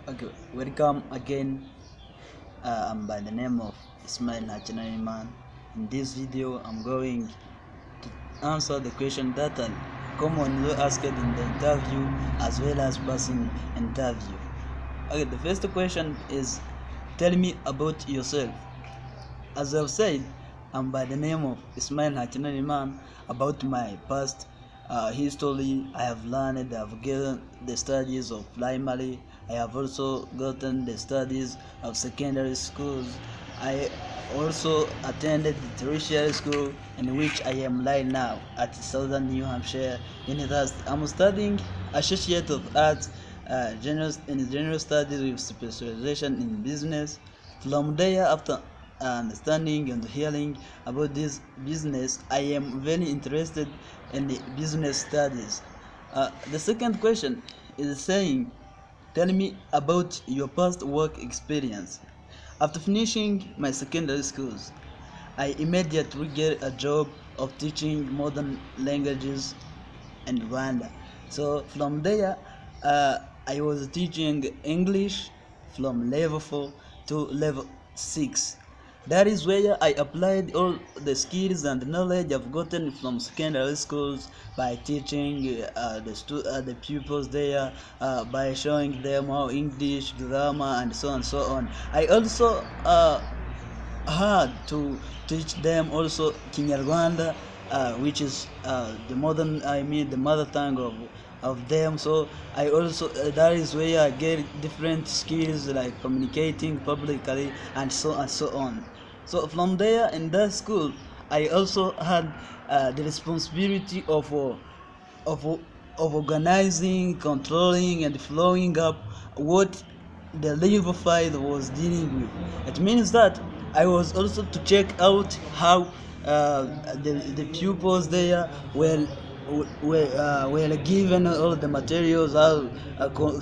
Okay, welcome again. I'm by the name of Ismael man. In this video, I'm going to answer the question that are commonly asked in the interview as well as passing interview. Okay, the first question is, tell me about yourself. As I've said, I'm by the name of Ismael man. About my past history, I have learned, I have gotten the studies of primary, I have also gotten the studies of secondary schools. I also attended the tertiary school in which I am right now at Southern New Hampshire University. I'm studying Associate of Arts in General Studies with specialization in business. From there, after understanding and hearing about this business, I am very interested in the business studies. The second question is saying, tell me about your past work experience. After finishing my secondary schools, I immediately get a job of teaching modern languages in Rwanda. So from there, I was teaching English from level 4 to level 6. That is where I applied all the skills and knowledge I've gotten from secondary schools by teaching the pupils there, by showing them how English, grammar, and so on and so on. I also hard to teach them also Kinyarwanda, which is the mother tongue of them. So I also that is where I get different skills like communicating publicly and so on. So from there in that school, I also had the responsibility of of organizing, controlling, and following up what the level 5 was dealing with. It means that I was also to check out how the pupils there were given all the materials, how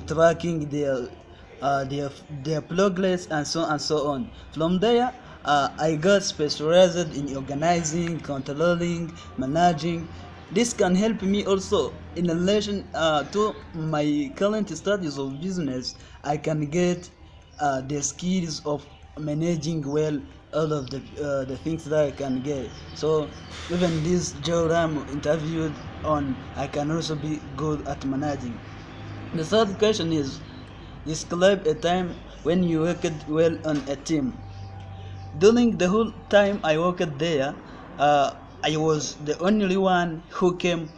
tracking their progress and so on. From there, I got specialized in organizing, controlling, managing. This can help me also in relation to my current studies of business. I can get the skills of managing well all of the things that I can get. So even this job I'm interviewed on, I can also be good at managing. The third question is, describe a time when you worked well on a team. During the whole time I worked there, I was the only one who came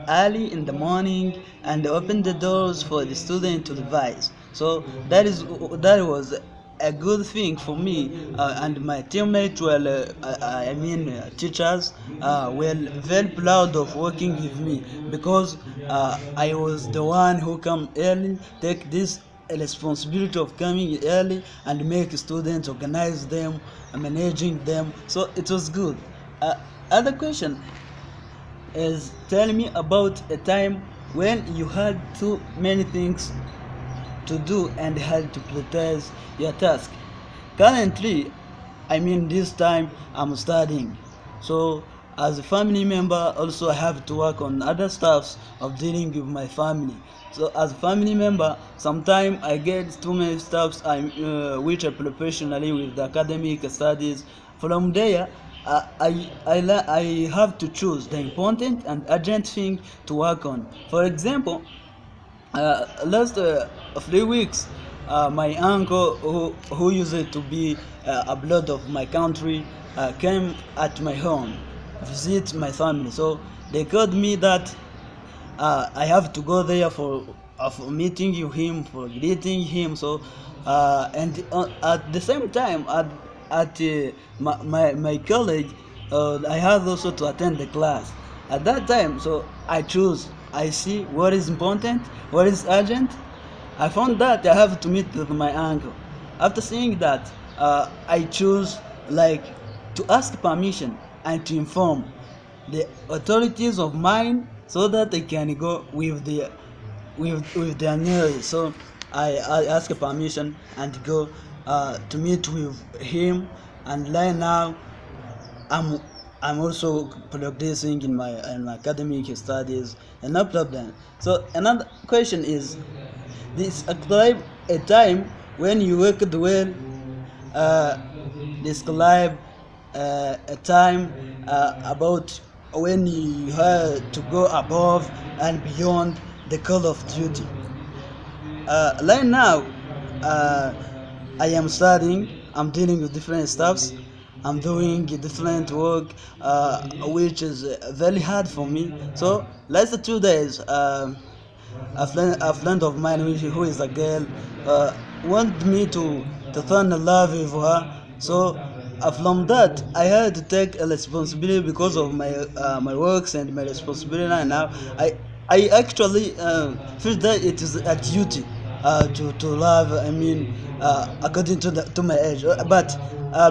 early in the morning and opened the doors for the student to revise. So that was a good thing for me, and my teammates were, teachers, were very proud of working with me because I was the one who come early, take this responsibility of coming early and make students, organize them, managing them. So it was good. Other question is, tell me about a time when you had too many things to do and had to prioritize your task. Currently, this time I'm studying. So as a family member, also I have to work on other stuffs of dealing with my family. So as a family member, sometimes I get too many stuffs which are professionally with the academic studies. From there, I have to choose the important and urgent thing to work on. For example, last 3 weeks, my uncle, who used to be abroad of my country, came at my home, visit my family. So they called me that I have to go there for meeting him, for greeting him. So and at the same time, at my college, I have also to attend the class. At that time, so I choose. I see what is important, what is urgent. I found that I have to meet with my uncle. After seeing that, I choose like to ask permission and to inform the authorities of mine so that they can go with their news. So I ask permission and go to meet with him, and right now I'm I'm also progressing in my academic studies and no problem. So another question is, Describe a time when you worked well. Uh, Describe a time about when you had to go above and beyond the call of duty. Right now, uh, I am studying. I'm dealing with different stuffs. I'm doing different work, which is very hard for me. So last 2 days, a friend of mine who is a girl wanted me to fall in love with her. So from that, I had to take a responsibility because of my works and my responsibility. And now I actually feel that it is a duty to love. I mean, according to my age. But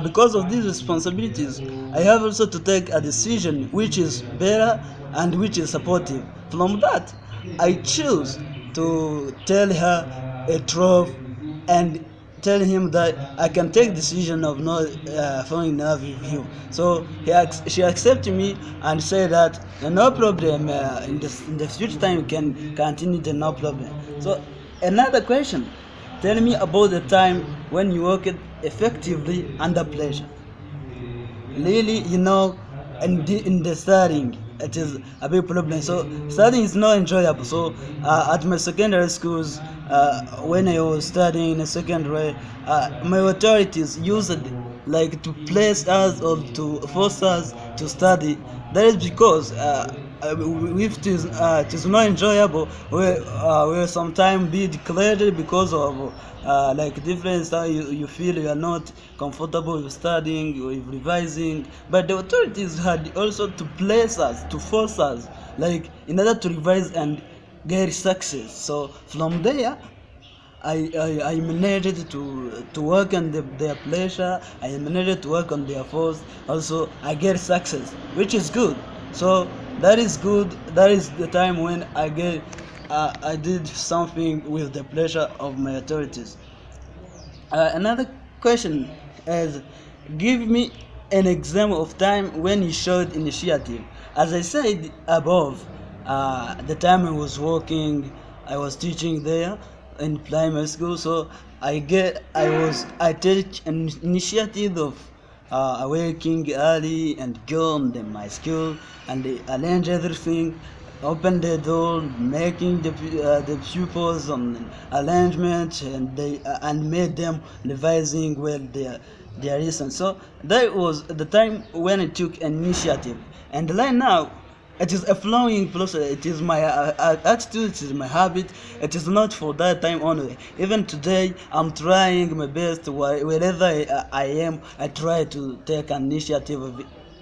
because of these responsibilities, I have also to take a decision which is better and which is supportive. From that, I choose to tell her a truth and tell him that I can take decision of not falling in love with you. So she accepted me and said that no problem. In the future time you can continue the no problem. So another question. Tell me about the time when you worked effectively under pressure. Really, in the studying, it is a big problem. So studying is not enjoyable. So at my secondary schools, when I was studying in a secondary, my authorities used like to place us or to force us to study. That is because if it is not enjoyable, we sometimes be declared because of like different stuff. You feel you are not comfortable with studying, with revising, but the authorities had also to place us, to force us, like in order to revise and get success. So from there, I managed to work on their pleasure. I managed to work on their force. Also, I get success, which is good. So that is good. That is the time when I did something with the pleasure of my authorities. Another question is, give me an example of time when you showed initiative. As I said above, the time I was teaching there in primary school. So I take an initiative of waking early and go on my school and arrange everything, open the door, making the pupils on arrangement, and they and made them revising well their lesson. So that was the time when I took an initiative, and right now it is a flowing process. It is my attitude, it is my habit. It is not for that time only. Even today, I'm trying my best. Wherever I am, I try to take an initiative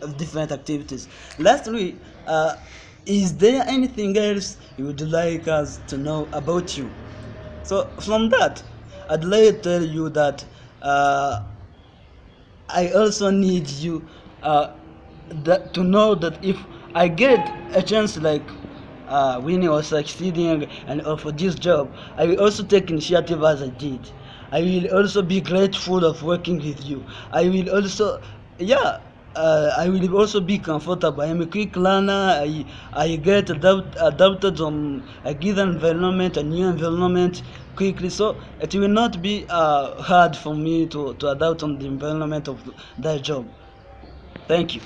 of different activities. Lastly, is there anything else you would like us to know about you? So from that, I'd like to tell you that I also need you to know that if I get a chance like winning or succeeding and for this job, I will also take initiative as I did. I will also be grateful of working with you. I will also, yeah, I will also be comfortable. I am a quick learner. I get adapted on a given environment, a new environment quickly. So it will not be hard for me to adapt on the environment of that job. Thank you.